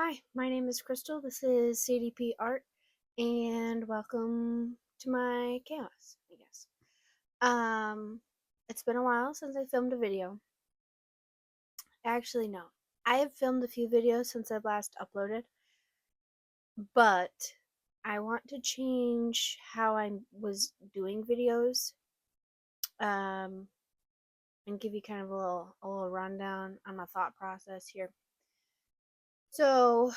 Hi, my name is Crystal. This is CDP Art, and welcome to my chaos, I guess. It's been a while since I filmed a video. Actually, no. I have filmed a few videos since I've last uploaded, but I want to change how I was doing videos, um, and give you kind of a little rundown on my thought process here. So,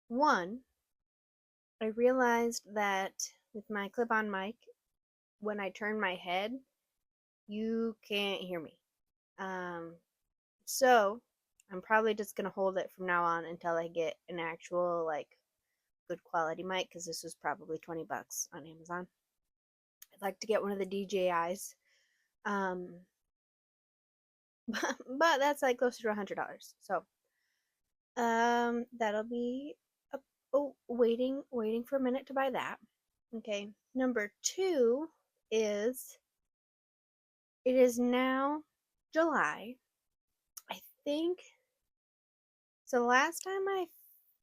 one, I realized that with my clip-on mic, when I turn my head, you can't hear me. Um, so I'm probably just gonna hold it from now on until I get an actual good quality mic because this was probably $20 on Amazon. I'd like to get one of the DJI's, um, but that's like closer to $100. So that'll be waiting for a minute to buy that. Okay, number two is it is now July. I think so. Last time I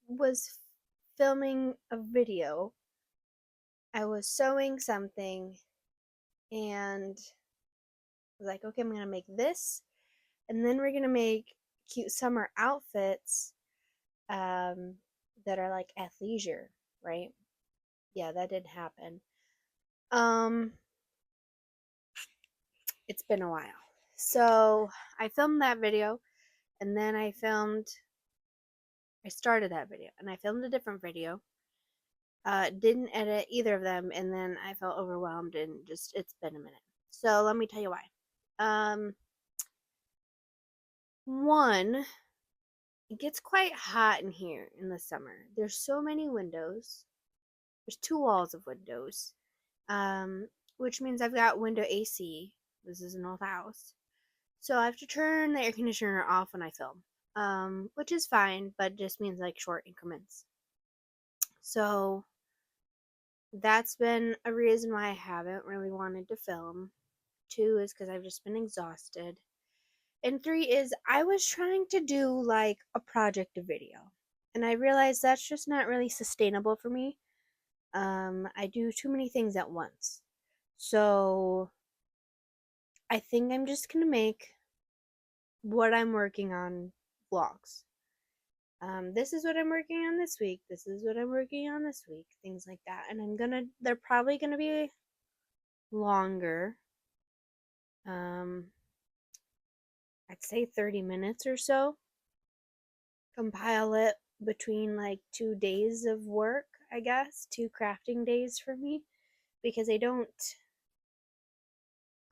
was filming a video, I was sewing something and was like, okay, I'm gonna make this, and then we're gonna make cute summer outfits um, that are like athleisure, right? Yeah, that did happen. Um, it's been a while. So I filmed that video, and then I started that video, and I filmed a different video. Didn't edit either of them, and then I felt overwhelmed, and just it's been a minute. So let me tell you why. Um, One, it gets quite hot in here in the summer. There's so many windows. There's two walls of windows, which means I've got window AC. This is an old house, so I have to turn the air conditioner off when I film, which is fine, but just means like short increments. So that's been a reason why I haven't really wanted to film. Two is because I've just been exhausted. And three is I was trying to do like a project video. And I realized that's just not really sustainable for me. I do too many things at once. So I think I'm just gonna make what I'm working on vlogs. This is what I'm working on this week. This is what I'm working on this week. Things like that. And they're probably gonna be longer. Um, I'd say 30 minutes or so. Compile it between like 2 days of work, I guess, 2 crafting days for me, because I don't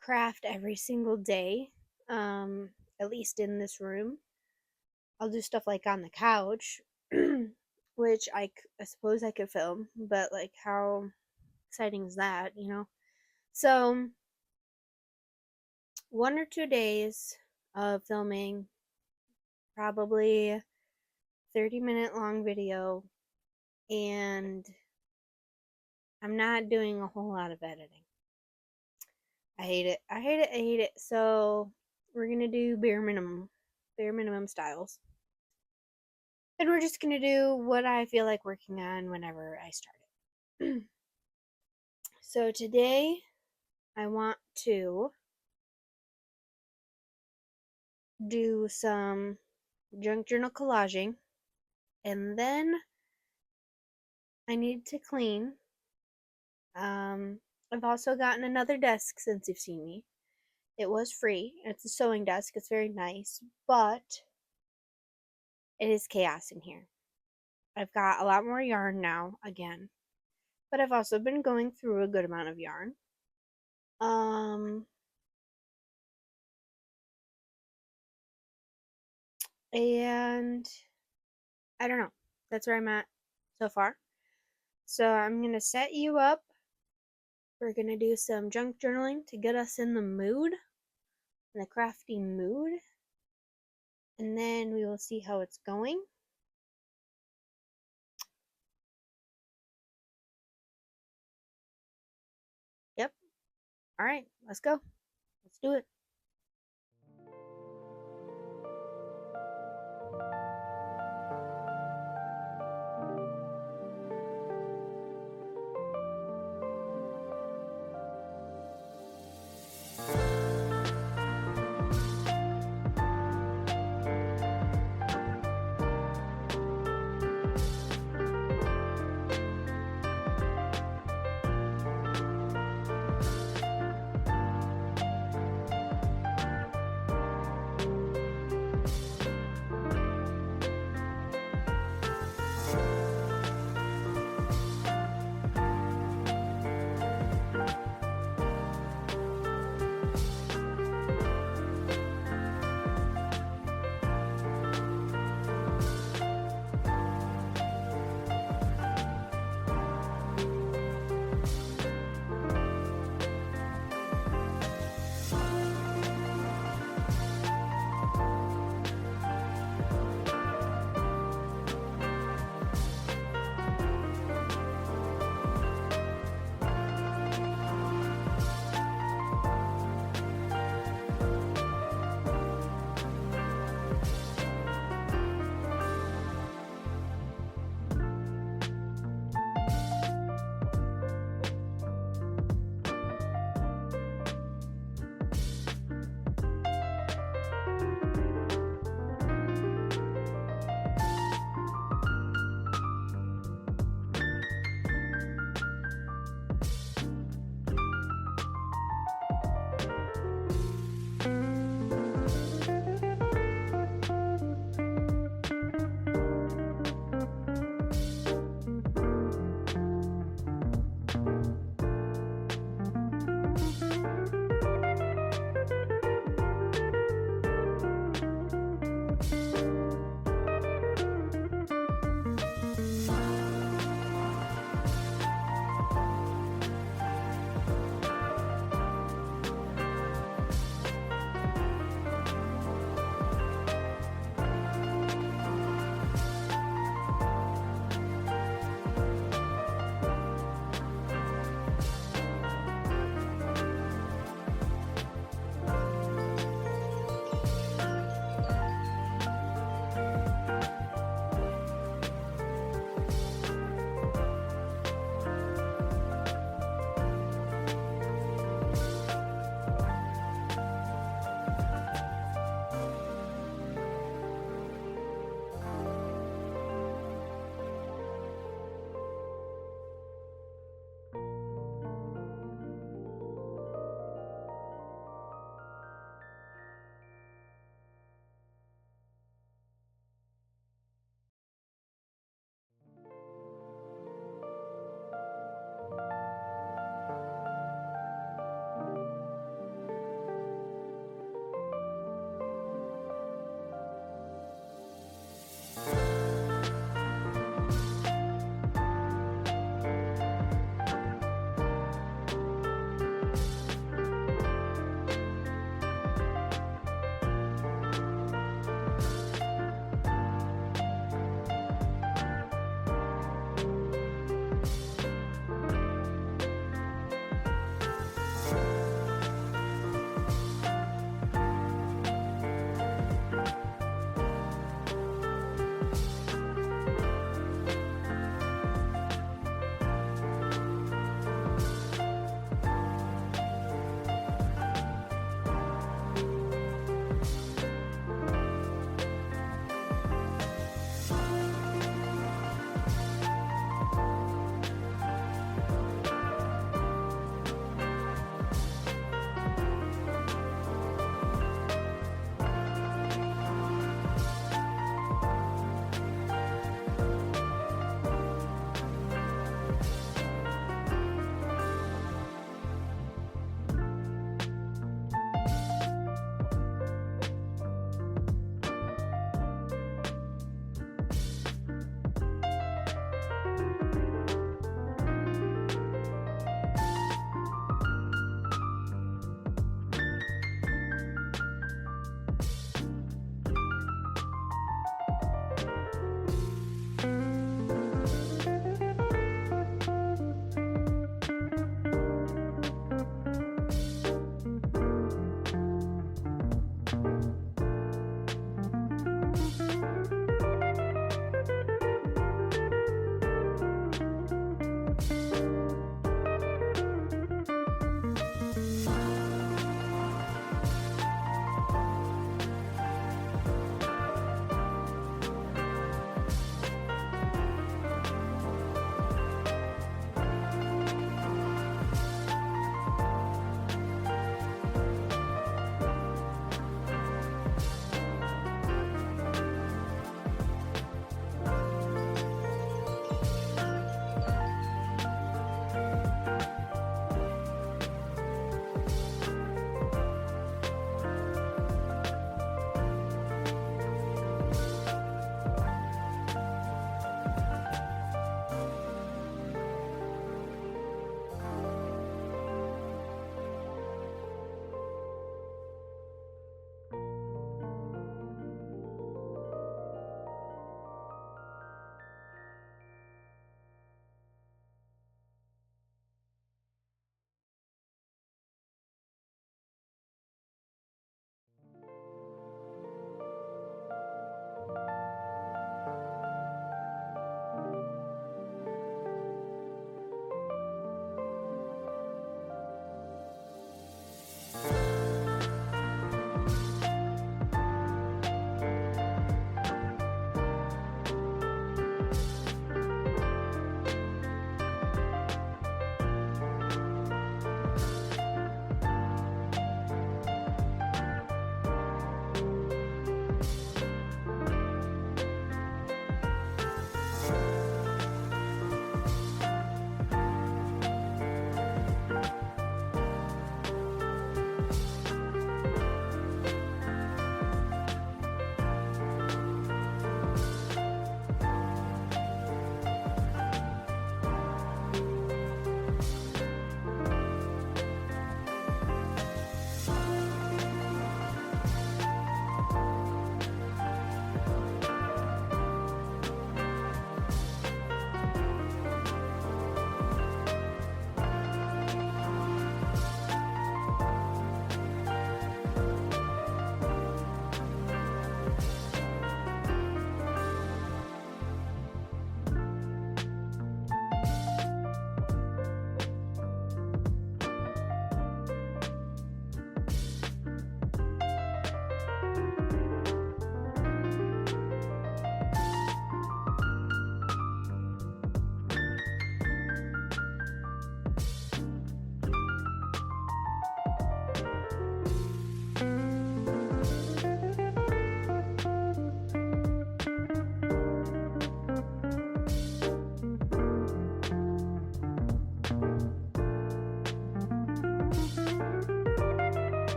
craft every single day, at least in this room. I'll do stuff like on the couch, which I suppose I could film, but like how exciting is that? So 1 or 2 days of filming, probably 30-minute long video, and I'm not doing a whole lot of editing. I hate it. I hate it. I hate it. So we're gonna do bare minimum styles, and we're just gonna do what I feel like working on whenever I start it. So today I want to do some junk journal collaging, and then I need to clean. Um, I've also gotten another desk since you've seen me. It was free. It's a sewing desk. It's very nice, but it is chaos in here. I've got a lot more yarn now again, but I've also been going through a good amount of yarn. Um, and I don't know. That's where I'm at so far. So I'm gonna set you up. We're gonna do some junk journaling to get us in the mood, in the crafty mood, and then we will see how it's going. Yep. All right, let's go. Let's do it.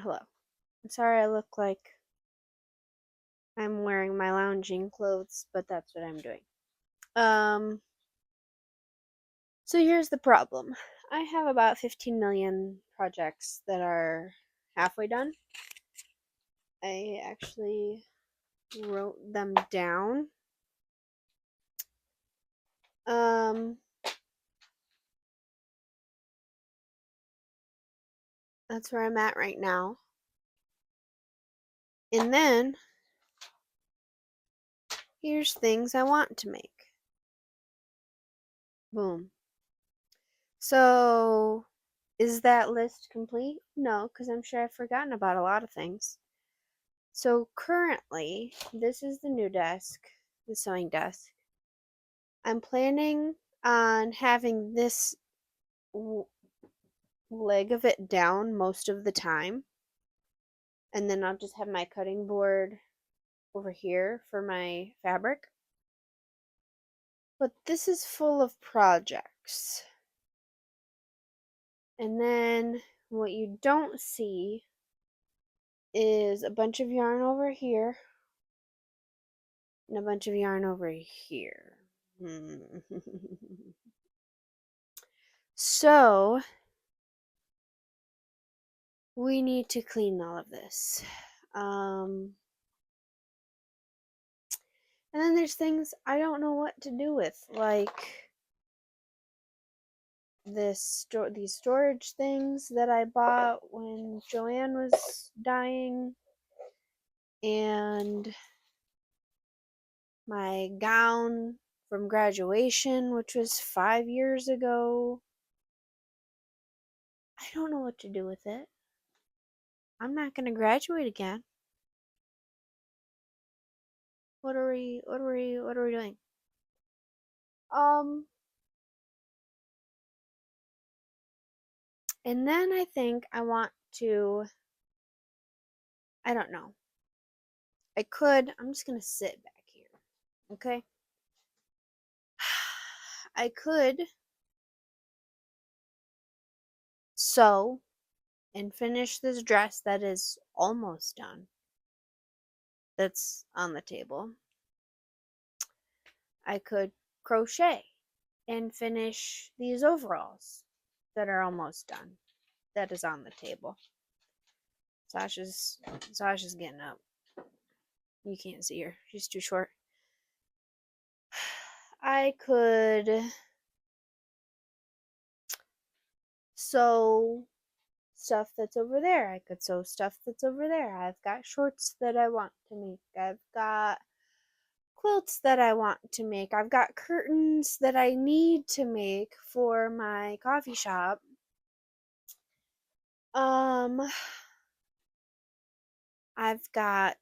hello. I'm sorry I look like I'm wearing my lounging clothes, but that's what I'm doing. So here's the problem. I have about 15 million projects that are halfway done. I actually wrote them down. That's where I'm at right now. And then here's things I want to make. Boom. So, is that list complete? No, because I'm sure I've forgotten about a lot of things. So, currently, this is the new desk, the sewing desk. I'm planning on having this leg of it down most of the time. And then I'll just have my cutting board over here for my fabric. But this is full of projects. And then what you don't see is a bunch of yarn over here and a bunch of yarn over here. So we need to clean all of this. And then there's things I don't know what to do with, like these storage things that I bought when Joanne was dying, and my gown from graduation, which was 5 years ago. I don't know what to do with it. I'm not gonna graduate again. What are we doing? And then I think I want to, I don't know. I'm just gonna sit back here. Okay? I could sew and finish this dress that is almost done. That's on the table. I could crochet and finish these overalls that are almost done. That is on the table. Sasha's getting up. You can't see her. She's too short. I could sew stuff that's over there. I could sew stuff that's over there. I've got shorts that I want to make. I've got quilts that I want to make. I've got curtains that I need to make for my coffee shop. I've got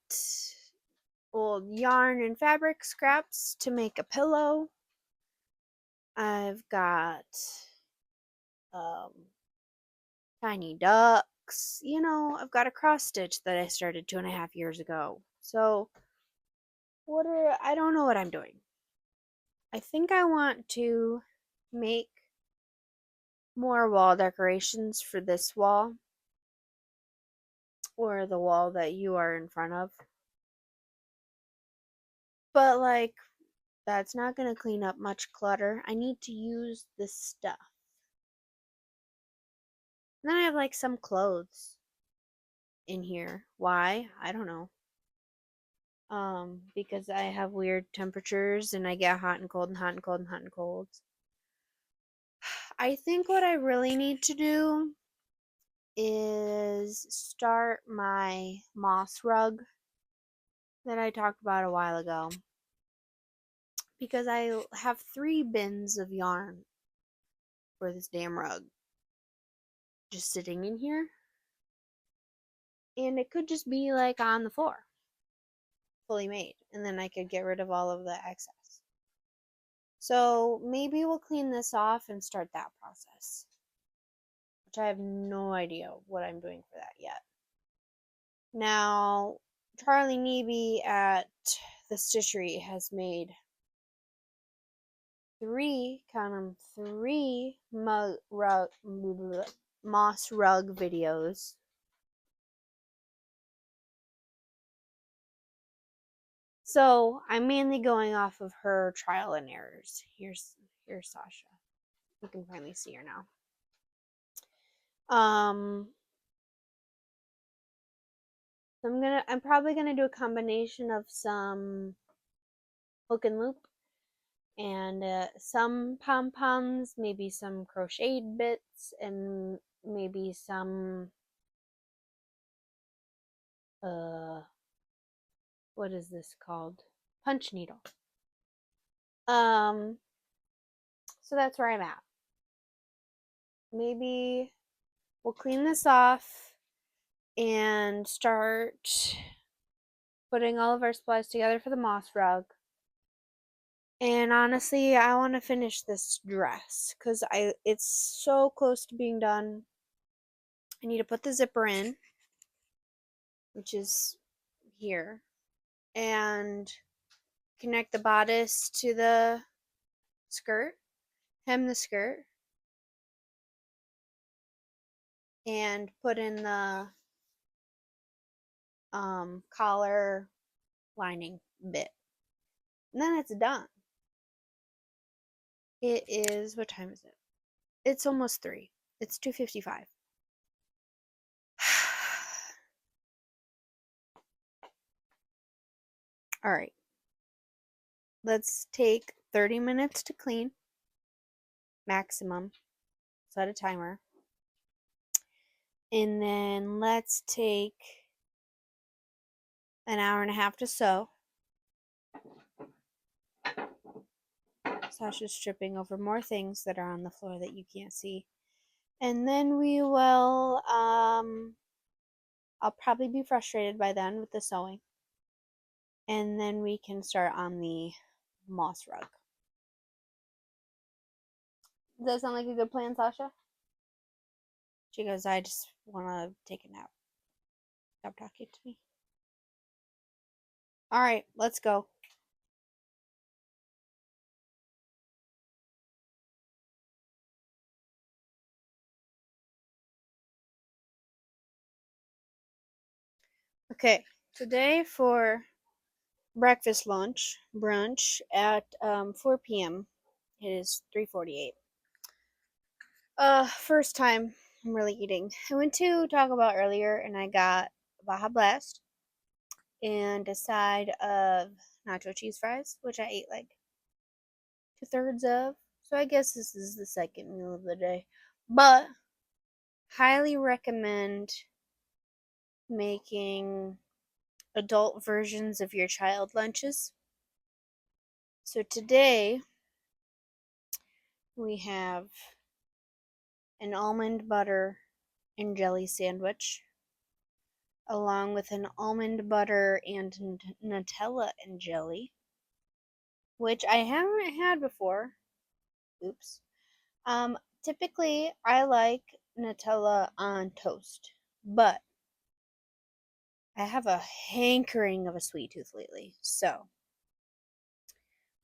old yarn and fabric scraps to make a pillow. I've got tiny ducks. I've got a cross stitch that I started 2.5 years ago. So, I don't know what I'm doing. I think I want to make more wall decorations for this wall, or the wall that you are in front of. But, like, that's not going to clean up much clutter. I need to use this stuff. And then I have, like, some clothes in here. Why? I don't know. Because I have weird temperatures and I get hot and cold and hot and cold and hot and cold. I think what I really need to do is start my moss rug that I talked about a while ago. Because I have 3 bins of yarn for this damn rug just sitting in here. And it could just be like on the floor, fully made. And then I could get rid of all of the excess. So maybe we'll clean this off and start that process. Which I have no idea what I'm doing for that yet. Now, Charlie Neebe at the Stitchery has made 3 moss rug videos. So I'm mainly going off of her trial and errors. Here's Sasha. You can finally see her now. So I'm probably gonna do a combination of some hook and loop and some pom poms, maybe some crocheted bits, and maybe some uh, what is this called? Punch needle. Um, so that's where I'm at. Maybe we'll clean this off and start putting all of our supplies together for the moss rug. And honestly, I want to finish this dress because it's so close to being done. I need to put the zipper in, which is here, and connect the bodice to the skirt, hem the skirt, and put in the collar lining bit. And then it's done. It is, what time is it? It's almost 3. It's 2:55. All right. Let's take 30 minutes to clean, maximum. Set a timer. And then let's take an hour and a half to sew. Sasha's tripping over more things that are on the floor that you can't see. And then we will, I'll probably be frustrated by then with the sewing. And then we can start on the moss rug. Does that sound like a good plan, Sasha? She goes, I just want to take a nap. Stop talking to me. All right, let's go. Okay, today for breakfast, lunch, brunch at 4 p.m. It is 3:48. First time I'm really eating. I went to Taco Bell earlier and I got Baja Blast and a side of nacho cheese fries, which I ate like 2/3 of. So I guess this is the second meal of the day. But highly recommend making adult versions of your child lunches. So today we have an almond butter and jelly sandwich, along with an almond butter and Nutella and jelly, which I haven't had before. Oops. Typically I like Nutella on toast, but I have a hankering of a sweet tooth lately, so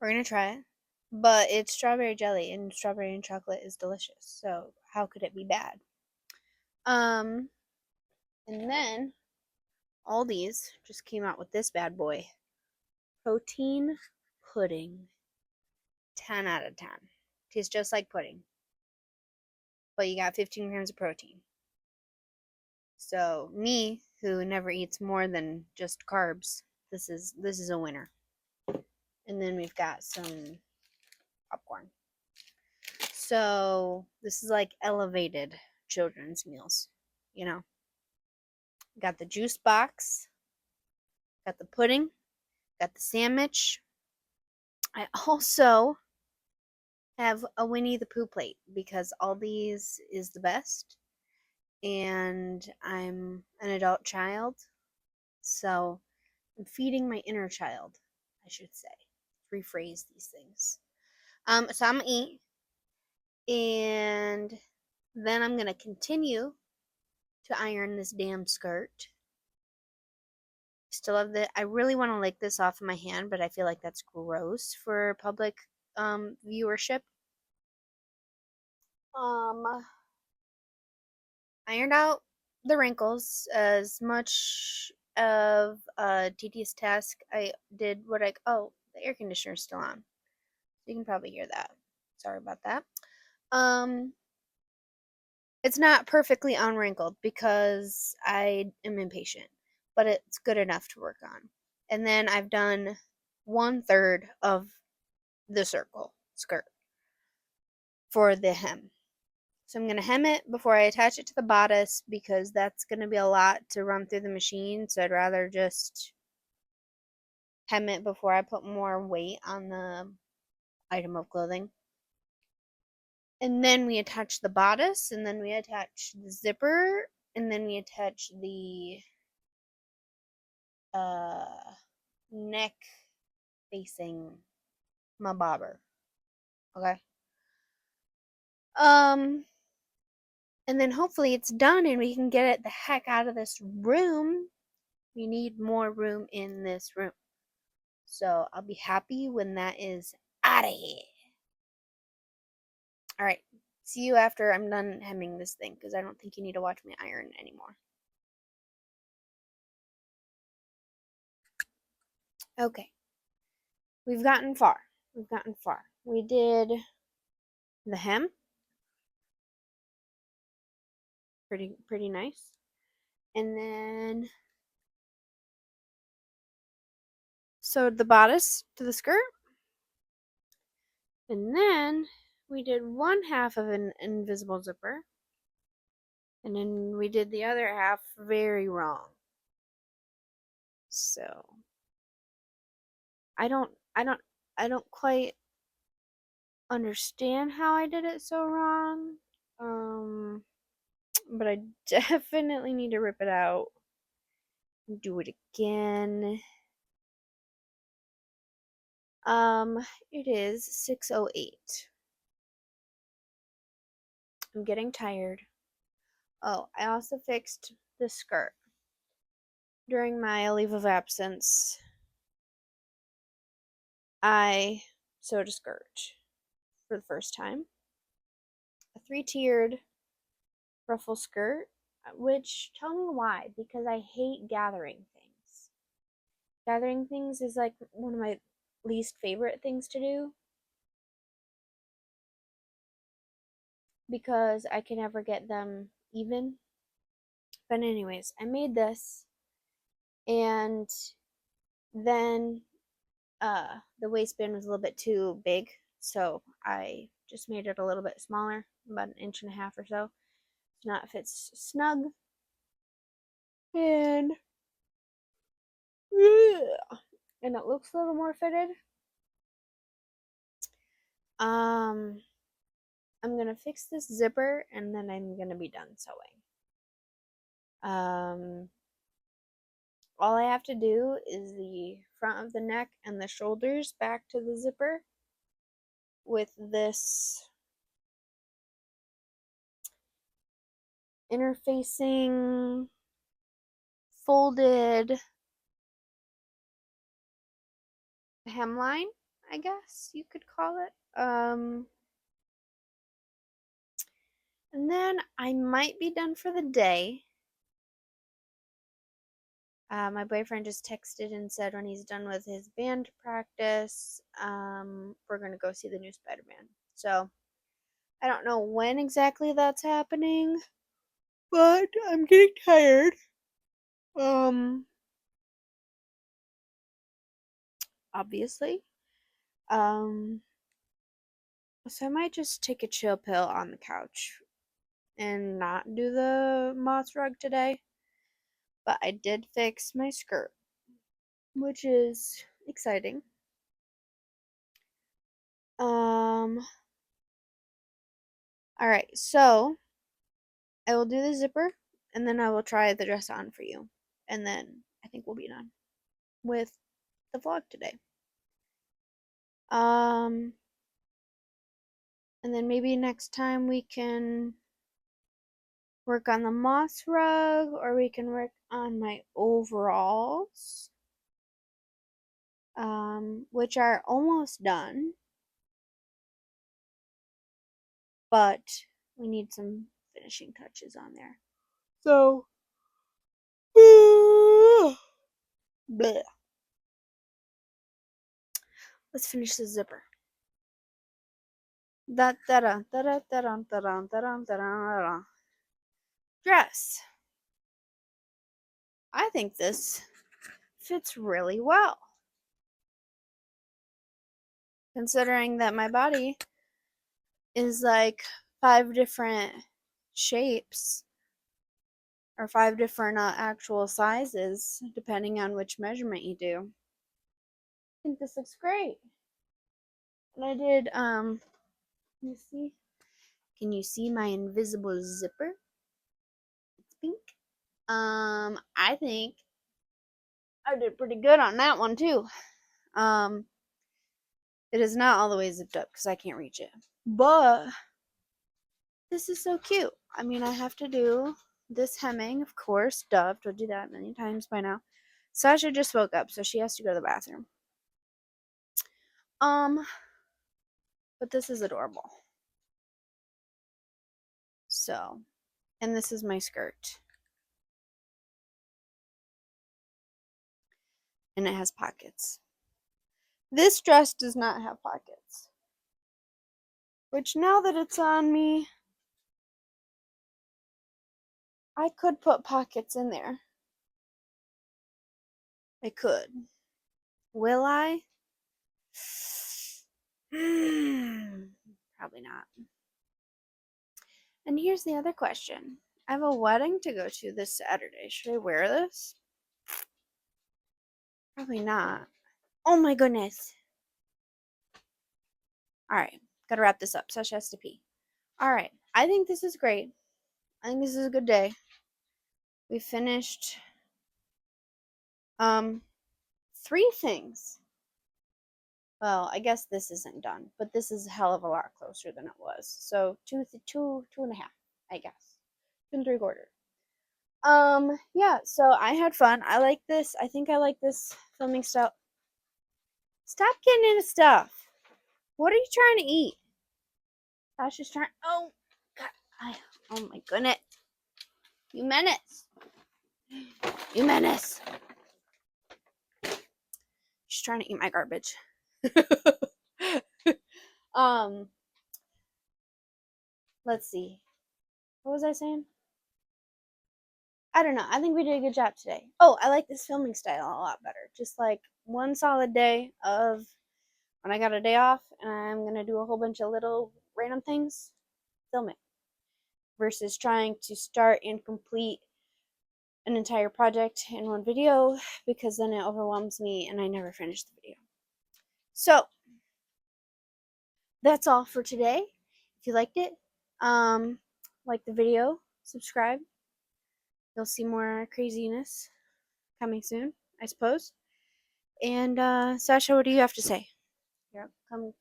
we're gonna try it. But it's strawberry jelly, and strawberry and chocolate is delicious, so how could it be bad? Um, and then Aldi's just came out with this bad boy. Protein pudding. 10 out of 10. Tastes just like pudding. But you got 15 grams of protein. So me, who never eats more than just carbs, this is a winner. And then we've got some popcorn. So this is like elevated children's meals, you know. Got the juice box, got the pudding, got the sandwich. I also have a Winnie the Pooh plate because Aldi's is the best. And I'm an adult child, so I'm feeding my inner child, I should say. Rephrase these things. So I'm gonna eat, and then I'm gonna continue to iron this damn skirt. Still have the. I really want to lick this off of my hand, but I feel like that's gross for public viewership. Ironed out the wrinkles as much of a tedious task, I did oh, the air conditioner's still on. You can probably hear that. Sorry about that. Um, it's not perfectly unwrinkled because I am impatient, but it's good enough to work on. And then I've done 1/3 of the circle skirt for the hem. So I'm going to hem it before I attach it to the bodice because that's going to be a lot to run through the machine. So I'd rather just hem it before I put more weight on the item of clothing. And then we attach the bodice, and then we attach the zipper, and then we attach the neck facing my bobber. Okay. And then hopefully it's done and we can get it the heck out of this room. We need more room in this room. So I'll be happy when that is out of here. Alright. See you after I'm done hemming this thing, because I don't think you need to watch me iron anymore. Okay. We've gotten far. We did the hem. Pretty nice. And then sewed the bodice to the skirt. And then we did one half of an invisible zipper. And then we did the other half very wrong. So I don't quite understand how I did it so wrong. But I definitely need to rip it out and do it again. It is 6:08. I'm getting tired. Oh, I also fixed the skirt. During my leave of absence, I sewed a skirt for the first time. A 3-tiered ruffle skirt, which, tell me why, because I hate gathering things. Gathering things is like one of my least favorite things to do because I can never get them even. But anyways, I made this, and then the waistband was a little bit too big, so I just made it a little bit smaller, about 1.5 inches or so. So now it fits snug. And and it looks a little more fitted. I'm gonna fix this zipper and then I'm gonna be done sewing. All I have to do is the front of the neck and the shoulders back to the zipper with this interfacing folded hemline, I guess you could call it. And then I might be done for the day. My boyfriend just texted and said when he's done with his band practice, we're gonna go see the new Spider-Man. So I don't know when exactly that's happening, but I'm getting tired. Obviously. So I might just take a chill pill on the couch and not do the moth rug today. But I did fix my skirt, which is exciting. Alright, so I will do the zipper and then I will try the dress on for you. And then I think we'll be done with the vlog today. And then maybe next time we can work on the moss rug or we can work on my overalls, which are almost done, but we need some finishing touches on there. So Bleh. Let's finish the zipper. Da da da da da da da da da da da. Dress. I think this fits really well. Considering that my body is like 5 different shapes or 5 different actual sizes, depending on which measurement you do. I think this looks great. And I did, you see? Can you see my invisible zipper? It's pink. I think I did pretty good on that one too. It is not all the way zipped up because I can't reach it. But this is so cute. I mean, I have to do this hemming, of course. Duh, I've told you that many times by now. Sasha just woke up, so she has to go to the bathroom. But this is adorable. So, and this is my skirt. And it has pockets. This dress does not have pockets. Which now that it's on me, I could put pockets in there. I could. Will I? Probably not. And here's the other question. I have a wedding to go to this Saturday. Should I wear this? Probably not. Oh my goodness. Alright, gotta wrap this up. Sasha has to pee. Alright, I think this is great. I think this is a good day. We finished 3 things. Well, I guess this isn't done, but this is a hell of a lot closer than it was. So two and a half, I guess. 2 3/4. Yeah, so I had fun. I like this. I think I like this filming style. Stop getting into stuff. What are you trying to eat? Sasha's trying. Oh, God. Oh my goodness. You menace. You menace. She's trying to eat my garbage. Let's see. What was I saying? I don't know. I think we did a good job today. Oh, I like this filming style a lot better. Just like one solid day of when I got a day off and I'm going to do a whole bunch of little random things, film it. Versus trying to start and complete an entire project in one video because then it overwhelms me and I never finish the video. So, that's all for today. If you liked it, like the video, subscribe. You'll see more craziness coming soon, I suppose. And Sasha, what do you have to say? Here, come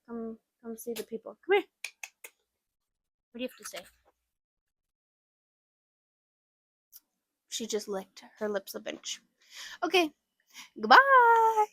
see the people. Come here. What do you have to say? She just licked her lips a bunch. Okay, goodbye.